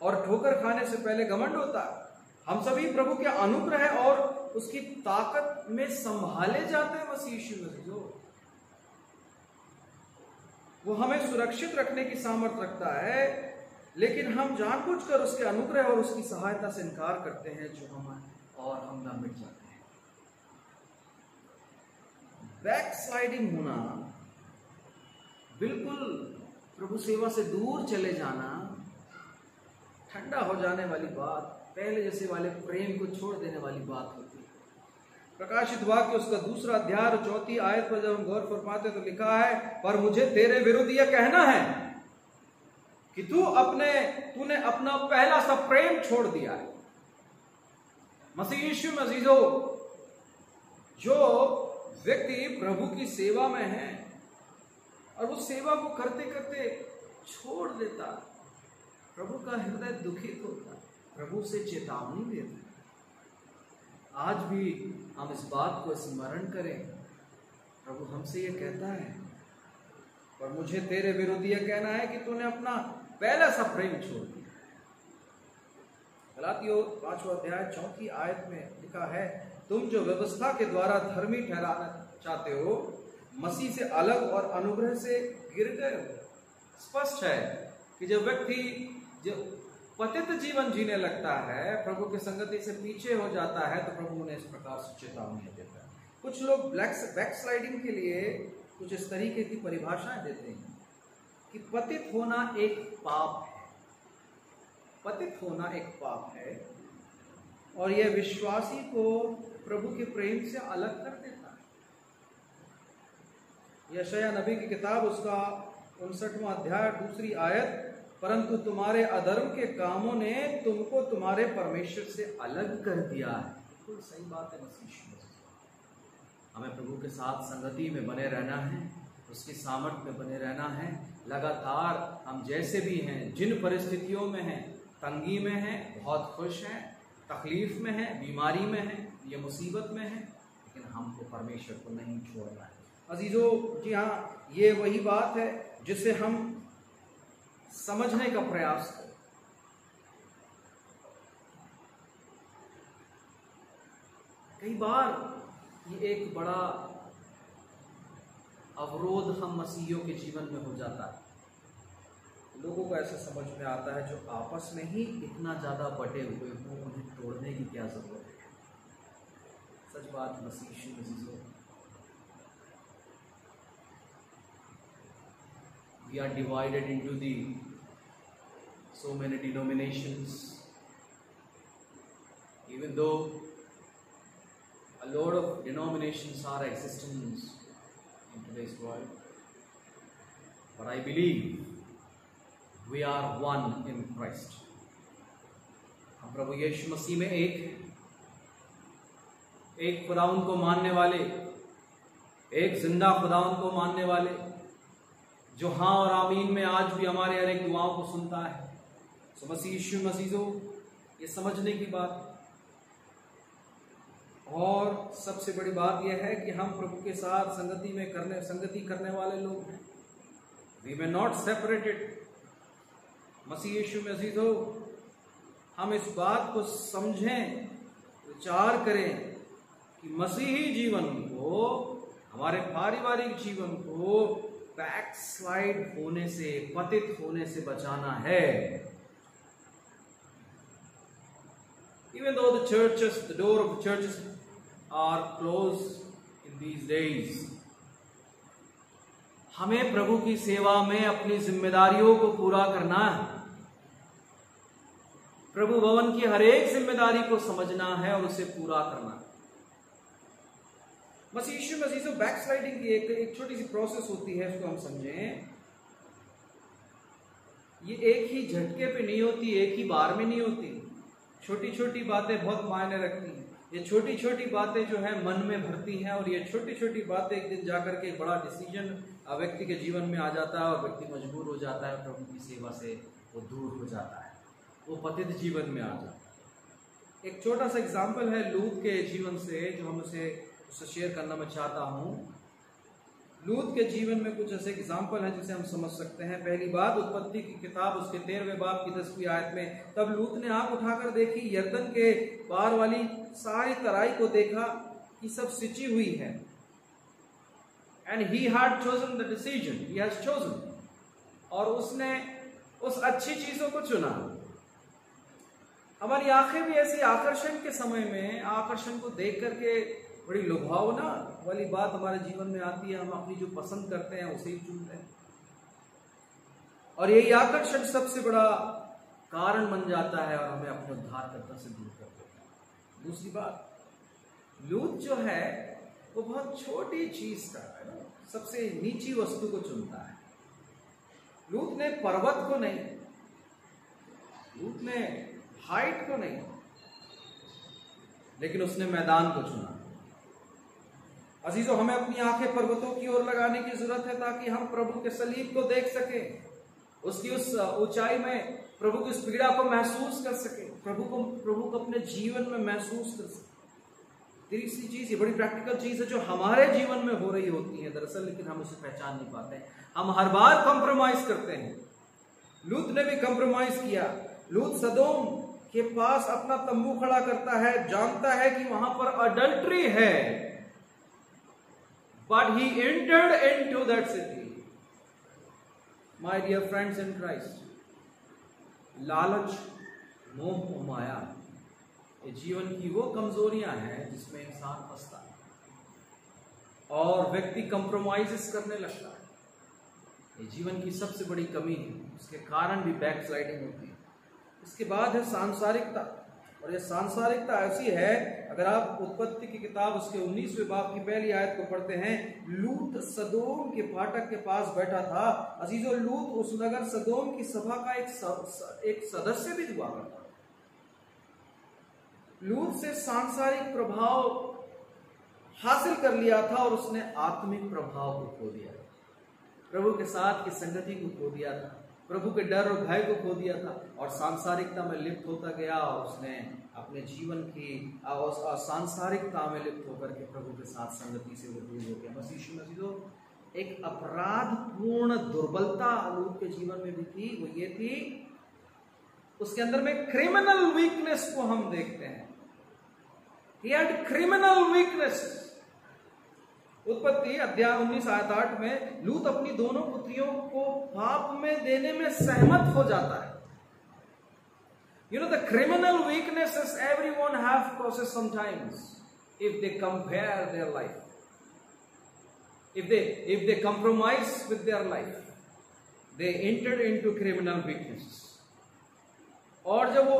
S1: और ठोकर खाने से पहले घमंड होता है। हम सभी प्रभु के अनुग्रह और उसकी ताकत में संभाले जाते हैं। मसीह यीशु मसीह वो हमें सुरक्षित रखने की सामर्थ्य रखता है, लेकिन हम जानबूझकर उसके अनुग्रह और उसकी सहायता से इनकार करते हैं, जो हम दम मिट जाते हैं। बैक स्लाइडिंग होना, बिल्कुल प्रभु सेवा से दूर चले जाना, ठंडा हो जाने वाली बात, पहले जैसे वाले प्रेम को छोड़ देने वाली बात होती है। प्रकाशित वाक्य उसका 2 अध्याय और 4 आयत पर जब हम गौर कर पाते तो लिखा है, पर मुझे तेरे विरुद्ध यह कहना है कि तूने अपना पहला सा प्रेम छोड़ दिया है। मसीह यीशु मसीहो, जो व्यक्ति प्रभु की सेवा में है और उस सेवा को करते करते छोड़ देता, प्रभु का हृदय दुखित होता, प्रभु से चेतावनी देता। आज भी हम इस बात को स्मरण करें, प्रभु हमसे ये कहता है, पर मुझे तेरे विरुद्ध यह कहना है कि तूने अपना पहला सा प्रेम छोड़ दिया। गलातियों 5वां अध्याय 4 आयत में लिखा है, तुम जो व्यवस्था के द्वारा धर्मी ठहराना चाहते हो, मसीह से अलग और अनुग्रह से गिर गए हो। स्पष्ट है कि जब व्यक्ति जो पतित जीवन जीने लगता है, प्रभु की संगति से पीछे हो जाता है, तो प्रभु उन्हें इस प्रकार से चेतावनी देता है। कुछ लोग बैक स्लाइडिंग के लिए कुछ इस तरीके की परिभाषाएं देते हैं कि पतित होना एक पाप है, पतित होना एक पाप है और यह विश्वासी को प्रभु के प्रेम से अलग कर देता है। यशायाह नबी की किताब उसका 59वां अध्याय 2 आयत, परंतु तुम्हारे अधर्म के कामों ने तुमको तुम्हारे परमेश्वर से अलग कर दिया है। बिल्कुल सही बात है। मसीह हमें प्रभु के साथ संगति में बने रहना है, उसकी सामर्थ्य में बने रहना है। लगातार हम जैसे भी हैं, जिन परिस्थितियों में हैं, तंगी में हैं, बहुत खुश हैं, तकलीफ में हैं, बीमारी में हैं, ये मुसीबत में हैं, लेकिन हमको परमेश्वर को नहीं छोड़ना है। अजीजों, जी हाँ, ये वही बात है जिसे हम समझने का प्रयास करें। कई बार ये एक बड़ा अवरोध हम मसीहियों के जीवन में हो जाता है। लोगों को ऐसा समझ में आता है जो आपस में ही इतना ज्यादा बटे हुए हों, उन्हें तोड़ने की क्या जरूरत है। सच बात मसीही अजीजों, we are divided into the so many denominations, even though a lot of denominations are existent in today's world, but I believe we are one in Christ. हम प्रभु यीशु मसीह में एक खुदावंद को मानने वाले, एक जिंदा खुदावंद को मानने वाले, जो हाँ और आमीन में आज भी हमारे हर एक दुआओं को सुनता है। सो मसीह यीशु मसीहो, ये समझने की बात। और सबसे बड़ी बात यह है कि हम प्रभु के साथ संगति करने वाले लोग हैं। We may not separated. मसीह यीशु मसीहो, हम इस बात को समझें, विचार करें कि मसीही जीवन को, हमारे पारिवारिक जीवन को बैकस्लाइड होने से, पतित होने से बचाना है। Even though the door of the churches are closed in these days, हमें प्रभु की सेवा में अपनी जिम्मेदारियों को पूरा करना है। प्रभु भवन की हर एक जिम्मेदारी को समझना है और उसे पूरा करना है। मसीह यीशु मसीह से बैकस्लाइडिंग की एक छोटी सी प्रोसेस होती है, इसको हम समझें। ये एक ही झटके पे नहीं होती, एक ही बार में नहीं होती। छोटी छोटी बातें बहुत मायने रखती हैं। ये छोटी छोटी बातें जो है मन में भरती हैं, और ये छोटी छोटी बातें एक दिन जाकर के एक बड़ा डिसीजन व्यक्ति के जीवन में आ जाता है, और व्यक्ति मजबूर हो जाता है, प्रभु की सेवा से वो दूर हो जाता है, वो पतित जीवन में आ जाता है। एक छोटा सा एग्जाम्पल है लूत के जीवन से, जो हम उससे शेयर करना मैं चाहता हूं। लूत के जीवन में कुछ ऐसे एग्जाम्पल हैं जिसे हम समझ सकते हैं। पहली बात, उत्पत्ति की किताब उसके 13वें बाब की 10वीं आयत में, तब लूत ने आंख उठाकर देखी, यरदन के पार वाली सारी तराई को देखा कि सब सिंची हुई है। And he had chosen the decision, he has chosen, और उसने उस अच्छी चीजों को चुना। हमारी आंखें भी ऐसी आकर्षण के समय में, आकर्षण को देख करके बड़ी लुभावना वाली बात हमारे जीवन में आती है। हम अपनी जो पसंद करते हैं उसे ही चुनते हैं, और यही आकर्षण सबसे बड़ा कारण बन जाता है और हमें अपने उद्धारकर्ता से दूर कर देता है। दूसरी बात, लूत जो है वो बहुत छोटी चीज का है, सबसे नीची वस्तु को चुनता है। लूत ने पर्वत को नहीं, लूत ने हाइट को नहीं, लेकिन उसने मैदान को चुना। अजीजों, हमें अपनी आंखें पर्वतों की ओर लगाने की जरूरत है, ताकि हम प्रभु के सलीब को देख सकें, उसकी उस ऊंचाई में प्रभु की उस पीड़ा को महसूस कर सके, प्रभु को अपने जीवन में महसूस कर सके। तीसरी चीज, ये बड़ी प्रैक्टिकल चीज है जो हमारे जीवन में हो रही होती है दरअसल, लेकिन हम उसे पहचान नहीं पाते हैं। हम हर बार कंप्रोमाइज करते हैं। लूत ने भी कंप्रोमाइज किया। लूत सदोम के पास अपना तंबू खड़ा करता है, जानता है कि वहां पर अडल्ट्री है, but he entered into that city. My dear friends in Christ, लालच, मोह और माया, ये जीवन की वो कमजोरियां हैं जिसमें इंसान फंसता है और व्यक्ति कंप्रोमाइजेस करने लगता है। ये जीवन की सबसे बड़ी कमी है, उसके कारण भी बैकस्लाइडिंग होती है। इसके बाद है सांसारिकता, और ये सांसारिकता ऐसी है, अगर आप उत्पत्ति की किताब उसके 19वें बाब की पहली आयत को पढ़ते हैं, लूत सदोम के फाटक के पास बैठा था। अजीजों, लूत उस नगर सदोम की सभा का एक सदस्य भी हुआ करता। लूत से सांसारिक प्रभाव हासिल कर लिया था और उसने आत्मिक प्रभाव को खो दिया। प्रभु के साथ की संगति को खो दिया था, प्रभु के डर और भय को खो दिया था और सांसारिकता में लिप्त होता गया और उसने अपने जीवन की सांसारिकता में लिप्त होकर के प्रभु के साथ संगति से वो दूर हो गया। मसीह एक अपराधपूर्ण दुर्बलता लूत के जीवन में भी थी, वो ये थी उसके अंदर में क्रिमिनल वीकनेस को हम देखते हैं। He had criminal weakness। उत्पत्ति अध्याय 19 आयत 8 में लूत अपनी दोनों पुत्रियों को पाप में देने में सहमत हो जाता है। You know, the criminal weaknesses everyone have processed sometimes if they compare their life, if they compromise with their life, they entered into criminal weaknesses। और जब वो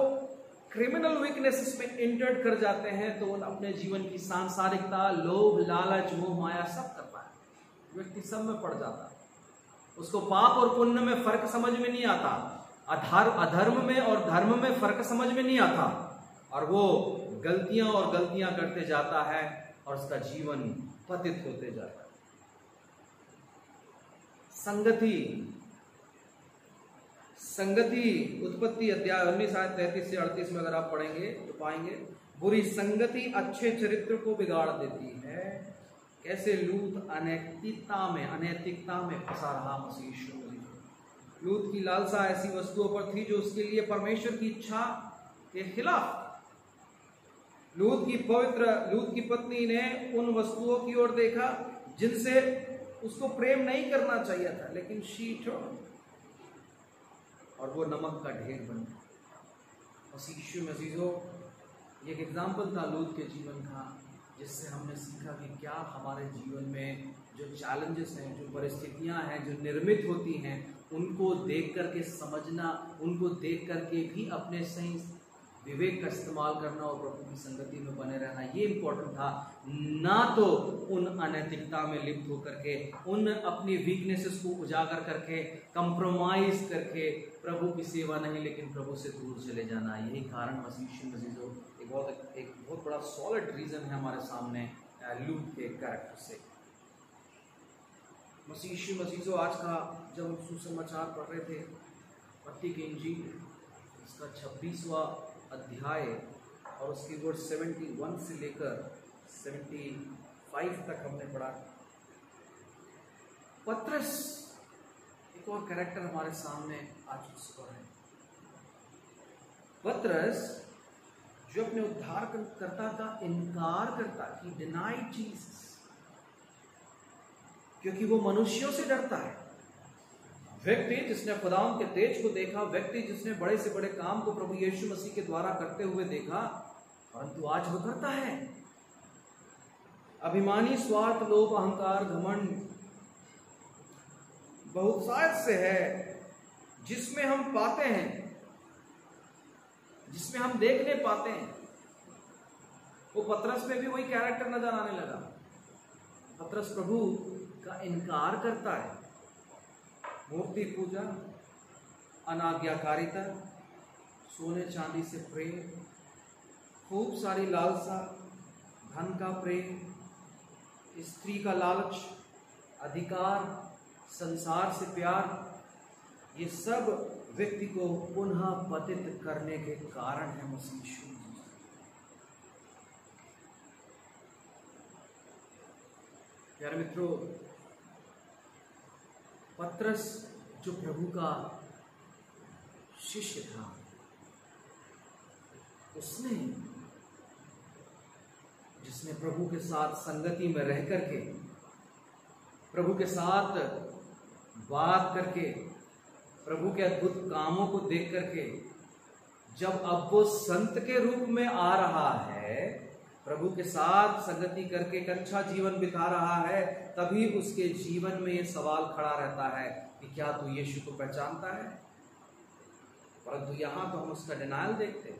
S1: क्रिमिनल वीकनेसेस में एंटर्ड कर जाते हैं तो उन अपने जीवन की सांसारिकता, लोभ, लालच, मोह, माया सब करता है। व्यक्ति सब में पड़ जाता है। उसको पाप और पुण्य में फर्क समझ में नहीं आता, अधर्म में और धर्म में फर्क समझ में नहीं आता और वो गलतियां करते जाता है और उसका जीवन पतित होते जाता है। संगति उत्पत्ति अध्याय 19 आयत 33 से 38 में अगर आप पढ़ेंगे तो पाएंगे बुरी संगति अच्छे चरित्र को बिगाड़ देती है। कैसे लूत अनैतिकता में फंसा रहा मसीह। लूत की लालसा ऐसी वस्तुओं पर थी जो उसके लिए परमेश्वर की इच्छा के खिलाफ। लूत की पत्नी ने उन वस्तुओं की ओर देखा जिनसे उसको प्रेम नहीं करना चाहिए था, लेकिन शी टर्न्ड और वो नमक का ढेर बन गया। मसीहो ये एक एग्जाम्पल था लूत के जीवन का, जिससे हमने सीखा कि क्या हमारे जीवन में जो चैलेंजेस हैं, जो परिस्थितियां हैं, जो निर्मित होती हैं, उनको देख करके समझना, उनको देख करके भी अपने सही विवेक का इस्तेमाल करना और प्रभु की संगति में बने रहना, ये इम्पोर्टेंट था। ना तो उन अनैतिकता में लिप्त होकर के, उन अपनी वीकनेसेस को उजागर करके, कंप्रोमाइज करके प्रभु की सेवा नहीं, लेकिन प्रभु से दूर चले जाना। यही कारण मसीहो एक बहुत बड़ा सॉलिड रीजन है हमारे सामने लूत के कैरेक्टर से। मसीहो आज का जब हम सुसमाचार पढ़ रहे थे, मत्ती की इंजील इसका 26वां अध्याय और उसकी वर्ड 71 से लेकर 75 तक हमने पढ़ा। पत्रस एक और कैरेक्टर हमारे सामने आ चुका है। पत्रस जो अपने उद्धारकर्ता का इनकार करता, ही डिनाइड जीसस, क्योंकि वो मनुष्यों से डरता है। व्यक्ति जिसने खुदावंद के तेज को देखा, व्यक्ति जिसने बड़े से बड़े काम को प्रभु यीशु मसीह के द्वारा करते हुए देखा, परंतु आज वो करता है अभिमानी, स्वार्थ, लोभ, अहंकार, घमंड बहुत शायद से है जिसमें हम पाते हैं, जिसमें हम देखने पाते हैं। वो पतरस में भी वही कैरेक्टर नजर आने लगा। पतरस प्रभु का इनकार करता है। मूर्ति पूजा, अनाज्ञाकारिता, सोने चांदी से प्रेम, खूब सारी लालसा, धन का प्रेम, स्त्री का लालच, अधिकार, संसार से प्यार, ये सब व्यक्ति को पुनः पतित करने के कारण है। मसीह प्यारे मित्रों, पतरस जो प्रभु का शिष्य था, उसने जिसने प्रभु के साथ संगति में रह करके, प्रभु के साथ बात करके, प्रभु के अद्भुत कामों को देख करके, जब अब वो संत के रूप में आ रहा है, प्रभु के साथ संगति करके एक अच्छा जीवन बिता रहा है, तभी उसके जीवन में ये सवाल खड़ा रहता है कि क्या तू यीशु को पहचानता है। परंतु यहाँ तो हम उसका डिनायल देखते हैं,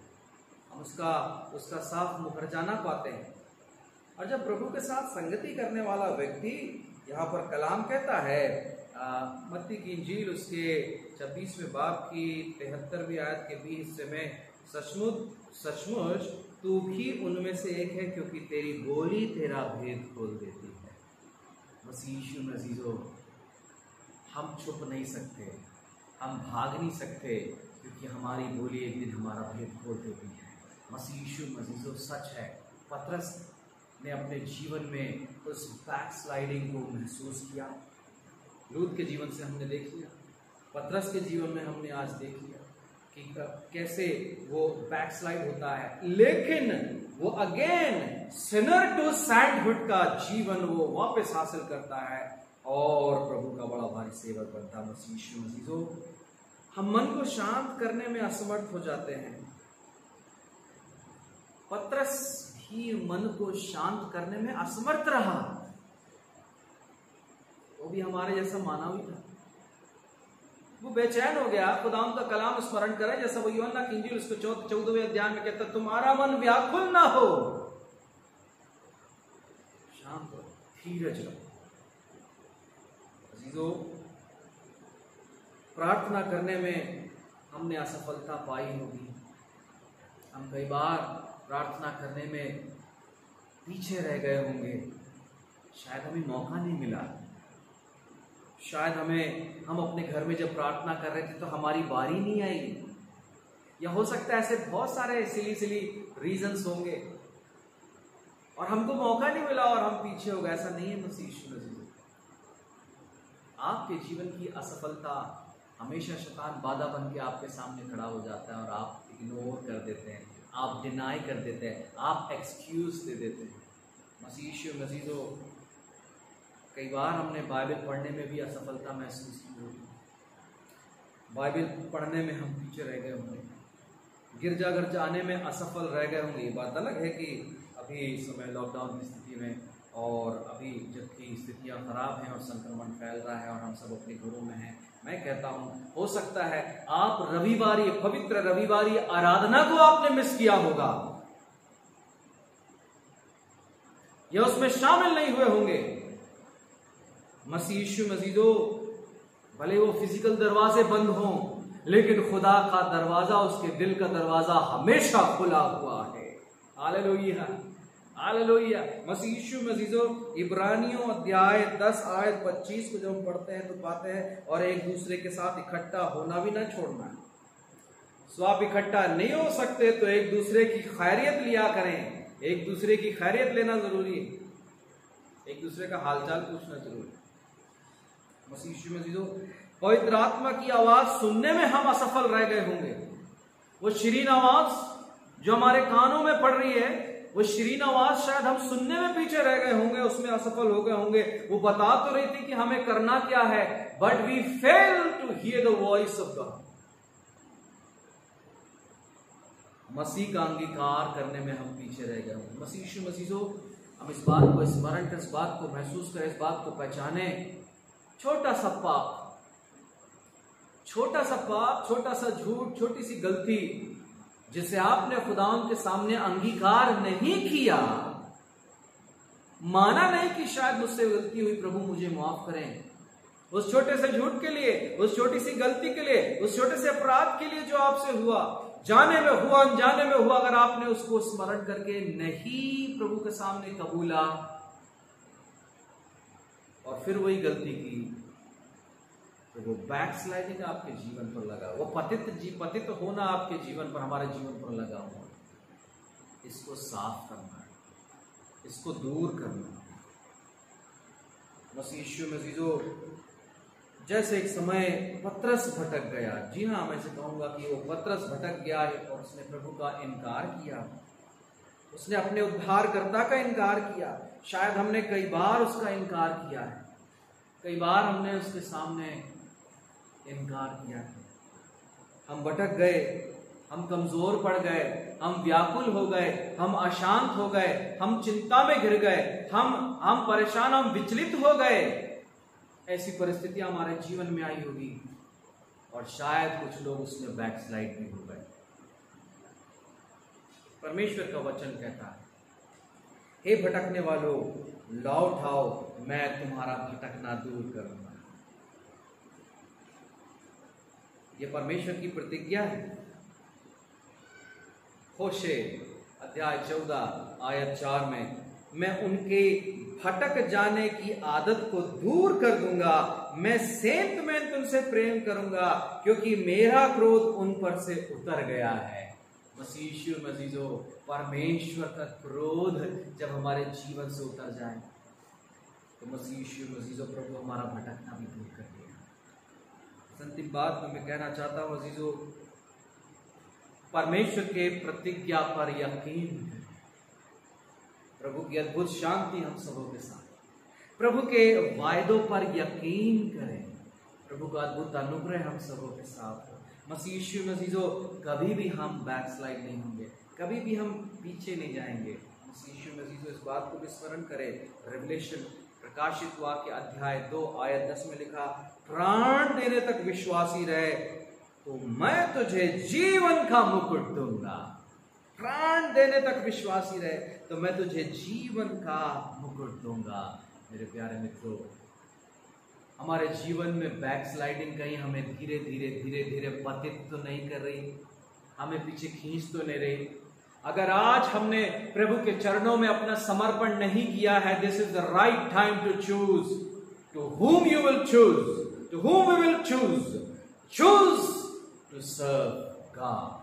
S1: हम उसका साफ मुखरजाना पाते हैं। और जब प्रभु के साथ संगति करने वाला व्यक्ति, यहाँ पर कलाम कहता है मत्ती की इंजील उसके 26वें बाब की 73वीं आयत के 20 हिस्से में, सचमुच तू भी उनमें से एक है, क्योंकि तेरी बोली तेरा भेद खोल देती है। मसीह
S3: हम छुप नहीं सकते, हम भाग नहीं सकते, क्योंकि हमारी बोली एक दिन हमारा भेद खोल देती है। मसीह यीशु मसीह सच है। पतरस ने अपने जीवन में उस बैकस्लाइडिंग को महसूस किया। लूत के जीवन से हमने देख लिया, पतरस के जीवन में हमने आज देख लिया कि कैसे वो बैकस्लाइड होता है, लेकिन वो अगेन सिनर टू सैंडहुड का जीवन वो वापस हासिल करता है और प्रभु का बड़ा भारी सेवक बनता है। मसीह यीशु मसीह। हम मन को शांत करने में असमर्थ हो जाते हैं। पतरस भी मन को शांत करने में असमर्थ रहा, वो भी हमारे जैसा मानव ही था। वो बेचैन हो गया। खुदाम का कलाम स्मरण करे, जैसा वो यूहन्ना की इंजील उसको 14वें अध्याय में कहता, तुम्हारा मन व्याकुल ना हो, शांत हो, धीरज रहो। अजीजों, प्रार्थना करने में हमने असफलता पाई होगी। हम कई बार प्रार्थना करने में पीछे रह गए होंगे, शायद हमें मौका नहीं मिला। शायद हम अपने घर में जब प्रार्थना कर रहे थे तो हमारी बारी नहीं आई, या हो सकता है ऐसे बहुत सारे सिली रीजंस होंगे और हमको मौका नहीं मिला और हम पीछे हो गए। ऐसा नहीं है मसीह यीशु मसीह। आपके जीवन की असफलता हमेशा शैतान बाधा बन के आपके सामने खड़ा हो जाता है और आप इग्नोर कर देते हैं, आप डिनाई कर देते हैं, आप एक्सक्यूज दे देते हैं। मसीह यीशु मसीह तो कई बार हमने बाइबल पढ़ने में भी असफलता महसूस की होगी। बाइबल पढ़ने में हम पीछे रह गए होंगे, गिरजाघर जाने में असफल रह गए होंगे। ये बात अलग है कि अभी इस समय लॉकडाउन की स्थिति में और अभी जबकि स्थितियां खराब हैं और संक्रमण फैल रहा है और हम सब अपने घरों में हैं, मैं कहता हूं हो सकता है आप रविवारी, पवित्र रविवारी आराधना को आपने मिस किया होगा या उसमें शामिल नहीं हुए होंगे। मसीह यीशु मसीह, भले वो फिजिकल दरवाजे बंद हों, लेकिन खुदा का दरवाजा, उसके दिल का दरवाजा हमेशा खुला हुआ है। Hallelujah, hallelujah. मसीह यीशु मसीह, इब्रानियों अध्याय 10 आयत 25 को जब हम पढ़ते हैं तो पाते हैं, और एक दूसरे के साथ इकट्ठा होना भी ना छोड़ना। सो आप इकट्ठा नहीं हो सकते तो एक दूसरे की खैरियत लिया करें। एक दूसरे की खैरियत लेना जरूरी है, एक दूसरे का हालचाल पूछना जरूरी है। मसीह यीशु मसीह, पवित्र आत्मा की आवाज सुनने में हम असफल रह गए होंगे। वो शीरीन आवाज जो हमारे कानों में पड़ रही है, वो शीरीन आवाज शायद हम सुनने में पीछे रह गए होंगे, उसमें असफल हो गए होंगे। वो बता तो रही थी कि हमें करना क्या है, but we fail to hear the voice of God. मसीह का अंगीकार करने में हम पीछे रह गए होंगे। मसीह यीशु मसीह, हम इस बात को स्मरण करें, इस बात को महसूस करें, इस बात को पहचाने। छोटा सा पाप, छोटा सा पाप, छोटा सा झूठ, छोटी सी गलती जिसे आपने खुदावंद के सामने अंगीकार नहीं किया, माना नहीं कि शायद मुझसे गलती हुई, प्रभु मुझे माफ करें। उस छोटे से झूठ के लिए, उस छोटी सी गलती के लिए, उस छोटे से अपराध के लिए जो आपसे हुआ, जाने में हुआ, अनजाने में हुआ, अगर आपने उसको स्मरण करके नहीं प्रभु के सामने कबूला और फिर वही गलती की, तो वो बैकस्लाइडिंग आपके जीवन पर लगा, वो पतित होना आपके जीवन पर, हमारे जीवन पर लगा हुआ। इसको साफ करना है, इसको दूर करना है। मसीह यीशु मसीह, जैसे एक समय पतरस भटक गया, जी हाँ, मैं से कहूंगा कि वो पतरस भटक गया और उसने प्रभु का इनकार किया, उसने अपने उद्धारकर्ता का इनकार किया। शायद हमने कई बार उसका इनकार किया है, कई बार हमने उसके सामने इनकार किया है। हम भटक गए, हम कमजोर पड़ गए, हम व्याकुल हो गए, हम अशांत हो गए, हम चिंता में घिर गए, हम परेशान, हम विचलित हो गए। ऐसी परिस्थितियां हमारे जीवन में आई होगी और शायद कुछ लोग उसमें बैकस्लाइड भी हो गए। परमेश्वर का वचन कहता है, हे भटकने वालों, लौट आओ, मैं तुम्हारा भटकना दूर करूंगा। यह परमेश्वर की प्रतिज्ञा है। होशे अध्याय 14 आयत 4 में, मैं उनके
S1: भटक जाने की आदत को दूर कर दूंगा। मैं सेंत में तुमसे प्रेम करूंगा क्योंकि मेरा क्रोध उन पर से उतर गया है। मसीह यीशु मसीजो, परमेश्वर का क्रोध जब हमारे जीवन से उतर जाए तो मसीह यीशु मसीजो प्रभु हमारा भटकना भी दूर कर देगा। अंतिम बात मैं कहना चाहता हूं अजीजो, परमेश्वर के प्रतिज्ञा पर यकीन करें। प्रभु की अद्भुत शांति हम सबों के साथ। प्रभु के वायदों पर यकीन करें। प्रभु का अद्भुत अनुग्रह हम सबों के साथ हो। मसीह यीशु मसीजो, कभी भी हम बैकस्लाइड नहीं होंगे, कभी भी हम पीछे नहीं जाएंगे। मसीह यीशु मसीजो इस बात को भी स्मरण करें। रेवलेशन प्रकाशित वाक्य अध्याय 2 आयत 10 में लिखा, प्राण देने तक विश्वासी रहे तो मैं तुझे जीवन का मुकुट दूंगा। प्राण देने तक विश्वासी रहे तो मैं तुझे जीवन का मुकुट दूंगा। मेरे प्यारे मित्रों, हमारे जीवन में बैकस्लाइडिंग कहीं हमें धीरे धीरे पतित तो नहीं कर रही, हमें पीछे खींच तो नहीं रही। अगर आज हमने प्रभु के चरणों में अपना समर्पण नहीं किया है, this is the right time to choose to whom you will choose, to whom we will choose to serve God।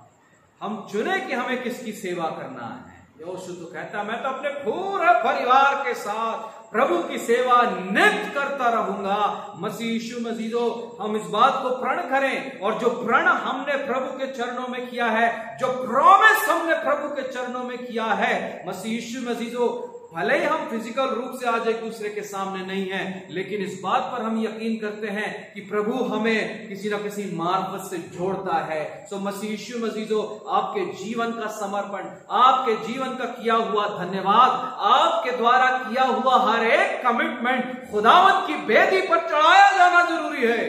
S1: हम चुने कि हमें किसकी सेवा करना है। यहोशू तो कहता, मैं तो अपने पूरे परिवार के साथ प्रभु की सेवा नित्य करता रहूंगा। मसीह यीशु मसीजो, हम इस बात को प्रण करें, और जो प्रण हमने प्रभु के चरणों में किया है, जो प्रॉमिस हमने प्रभु के चरणों में किया है, मसीह यीशु मसीजो, भले ही हम फिजिकल रूप से आज एक दूसरे के सामने नहीं हैं, लेकिन इस बात पर हम यकीन करते हैं कि प्रभु हमें किसी न किसी मार्फत से जोड़ता है। सो मसीह यीशु मसीजो, आपके जीवन का समर्पण, आपके जीवन का किया हुआ धन्यवाद, आपके द्वारा किया हुआ हर एक कमिटमेंट खुदावंत की वेदी पर चढ़ाया जाना जरूरी है।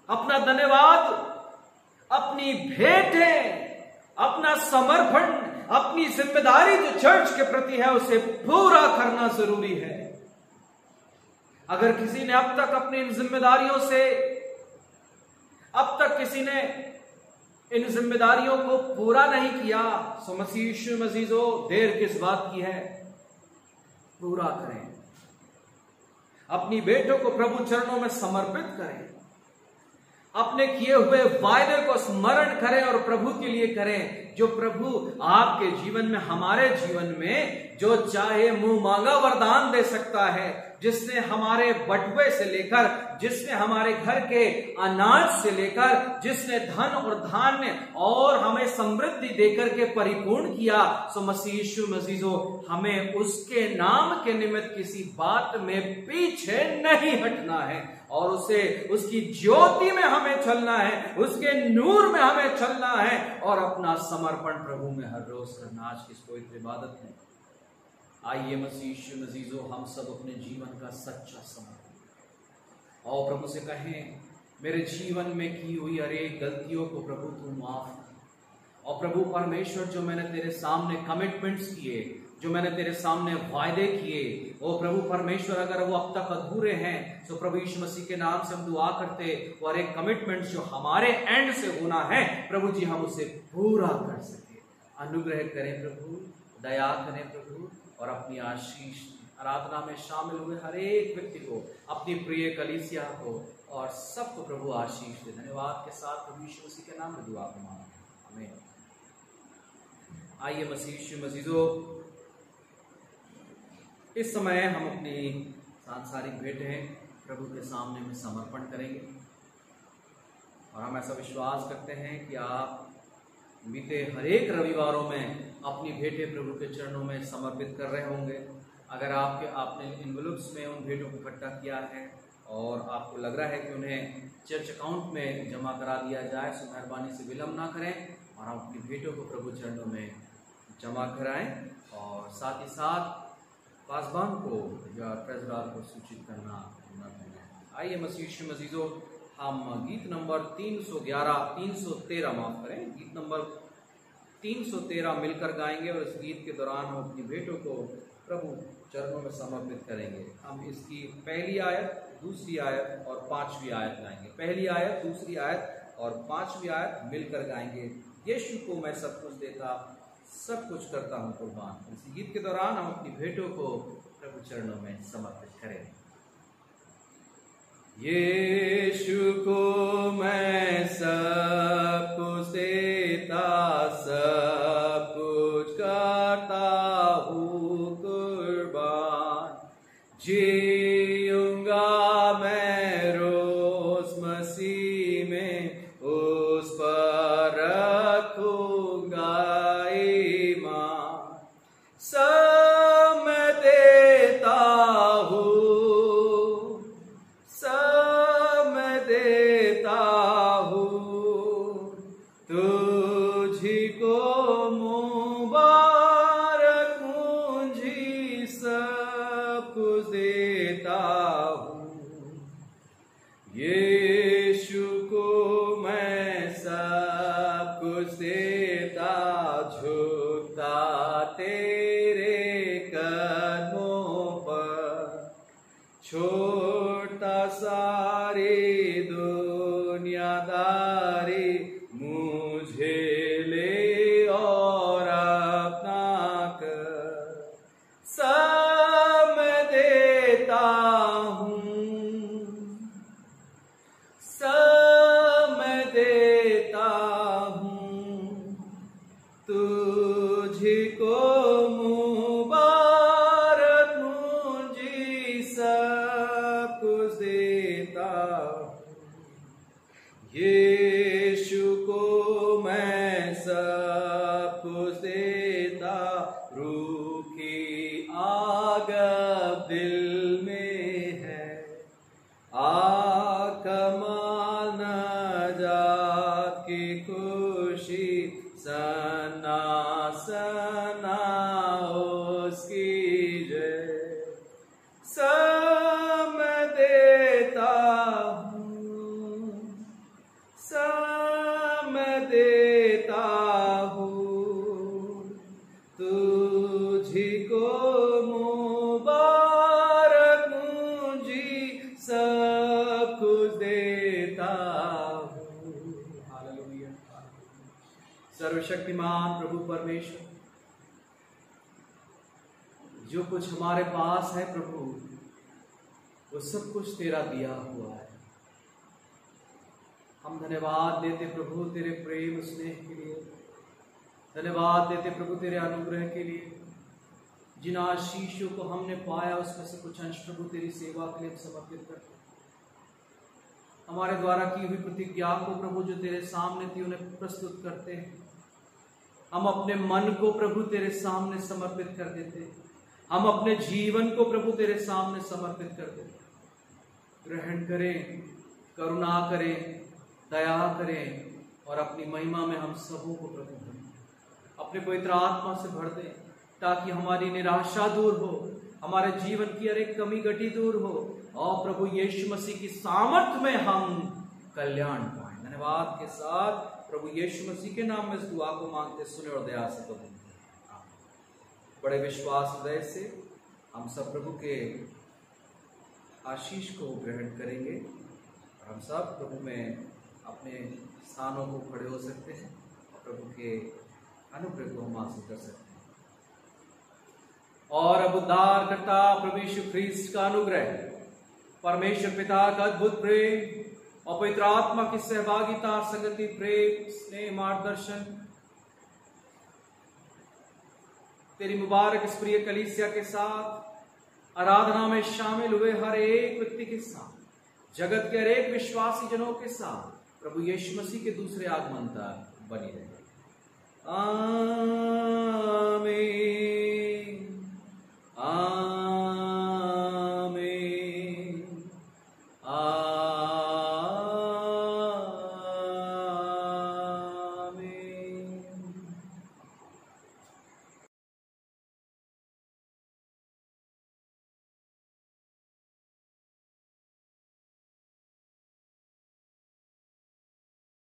S1: अपना धन्यवाद, अपनी भेंटें, अपना समर्पण, अपनी जिम्मेदारी जो चर्च के प्रति है उसे पूरा करना जरूरी है। अगर किसी ने अब तक अपनी इन जिम्मेदारियों से, अब तक किसी ने इन जिम्मेदारियों को पूरा नहीं किया, सो मसीह यीशु मसीजो, देर किस बात की है, पूरा करें। अपनी बेटों को प्रभु चरणों में समर्पित करें, अपने किए हुए वायदे को स्मरण करें और प्रभु के लिए करें। जो प्रभु आपके जीवन में, हमारे जीवन में जो चाहे मुंह मांगा वरदान दे सकता है, जिसने हमारे बटुए से लेकर, जिसने हमारे घर के अनाज से लेकर, जिसने धन और धान्य और हमें समृद्धि देकर के परिपूर्ण किया, सो मसीह यीशु मसीजो, हमें उसके नाम के निमित्त किसी बात में पीछे नहीं हटना है, और उसे, उसकी ज्योति में हमें चलना है, उसके नूर में हमें चलना है, और अपना समर्पण प्रभु में हर रोज करना। आज की इस पवित्र इबादत में आइए मसीह यीशु मसीजो, हम सब अपने जीवन का सच्चा समर्पण और प्रभु से कहें, मेरे जीवन में की हुई अनेक गलतियों को प्रभु तू माफ कर। और प्रभु परमेश्वर, जो मैंने तेरे सामने कमिटमेंट्स किए, जो मैंने तेरे सामने वायदे किए, ओ प्रभु परमेश्वर, अगर वो अब तक अधूरे हैं, तो प्रभु यीशु मसीह के नाम से हम दुआ करते, और एक कमिटमेंट जो हमारे एंड से होना है, प्रभु जी, हम उसे पूरा कर सके। अनुग्रह करें प्रभु, दया करें प्रभु, और अपनी आशीष, आराधना में शामिल हुए हर एक व्यक्ति को, अपनी प्रिय कलीसिया को और सबको प्रभु आशीष दे। धन्यवाद के साथ प्रभु यीशु मसीह के नाम में दुआ मांगते हैं, आमीन। आइए मसीह यीशु मसीजो, इस समय हम अपनी सांसारिक भेंटें प्रभु के सामने में समर्पण करेंगे, और हम ऐसा विश्वास करते हैं कि आप बीते हर एक रविवारों में अपनी भेंटें प्रभु के चरणों में समर्पित कर रहे होंगे। अगर आपने इन्वेलप्स में उन भेंटों को इकट्ठा किया है और आपको लग रहा है कि उन्हें चर्च अकाउंट में जमा करा दिया जाए, तो मेहरबानी से विलम्ब ना करें और हम अपनी भेंटों को प्रभु चरणों में जमा कराएं, और साथ ही साथ पासबान को या ट्रेजरार को सूचित करना न भूलें। आइए मसीह यीशु मसीजो, हम गीत नंबर 313 माफ करें, गीत नंबर 313 मिलकर गाएंगे, और इस गीत के दौरान हम अपनी भेंटों को प्रभु चरणों में समर्पित करेंगे। हम इसकी पहली आयत, दूसरी आयत और 5वीं आयत गाएंगे। पहली आयत, दूसरी आयत और 5वीं आयत मिलकर गाएंगे। यीशु को मैं सब कुछ देता, सब कुछ करता हूँ कुर्बान। इस गीत के दौरान हम अपनी भेंटों को प्रभु चरणों में समर्पित करें। यीशु को मैं सब कुछ देता, सब कुछ करता हूँ कुर्बान। जीऊंगा मैं रोज मसीह में, उस पर रखूंगा ईमान। सब मैं देता हूँ, सब मैं देता हूँ, तुझी को मुबारक मुझी सब कुछ देता हूँ। यीशु को मैं सब कुछ देता, झुकता तेरे कदमों पर, छोड़ता सारी दुनियादारी, मुझे ले और अपना कर। सब मैं देता हूँ, सब मैं देता हूँ, तुझी को मुबारक मुझी सब कुछ देता हूँ। यीशु को मैं सब कुछ देता, रूखी आग दिल में है, कमाल नजात की खुशी, सना सना उसकी जय। सब मैं देता हूँ, सब मैं देता हूँ, तुझी को मुबारक मुझी सब कुछ देता हूँ। हालेलुया। सर्वशक्तिमान प्रभु परमेश्वर, जो कुछ हमारे पास है प्रभु, वो सब कुछ तेरा दिया हुआ है। हम धन्यवाद देते प्रभु तेरे प्रेम स्नेह के लिए, धन्यवाद देते प्रभु तेरे अनुग्रह के लिए। जिन आशीषों को हमने पाया उसमें से कुछ अंश प्रभु तेरी सेवा के लिए समर्पित करते। हमारे द्वारा की हुई प्रतिज्ञा को प्रभु जो तेरे सामने थी उन्हें प्रस्तुत करते हैं। हम अपने मन को प्रभु तेरे सामने समर्पित कर देते, हम अपने जीवन को प्रभु तेरे सामने समर्पित कर देते। ग्रहण करें, करुणा करें, दया करें और अपनी महिमा में हम सबों को प्रभु भरें, अपने पवित्र आत्मा से भर दें, ताकि हमारी निराशा दूर हो, हमारे जीवन की हर एक कमी घटी दूर हो और प्रभु यीशु मसीह की सामर्थ में हम कल्याण पाएं। धन्यवाद के साथ प्रभु यीशु मसीह के नाम में इस दुआ को मांगते सुने और दया से कबूल करें। बड़े विश्वास हृदय से हम सब प्रभु के आशीष को ग्रहण करेंगे और हम सब प्रभु में अपने स्थानों को खड़े हो सकते हैं और प्रभु के अनुग्रह को हम हासिल कर सकते हैं। और अब उद्धारकर्ता प्रभु यीशु ख्रीस्त का अनुग्रह, परमेश्वर पिता का अद्भुत प्रेम और पवित्र आत्मा की सहभागिता, संगति, प्रेम, स्नेह, मार्गदर्शन तेरी मुबारक इस प्रिय कलीसिया के साथ, आराधना में शामिल हुए हर एक व्यक्ति के साथ, जगत के हर एक विश्वासी जनों के साथ प्रभु यीशु मसीह के दूसरे आगमन तक बनी रहे। आमीन।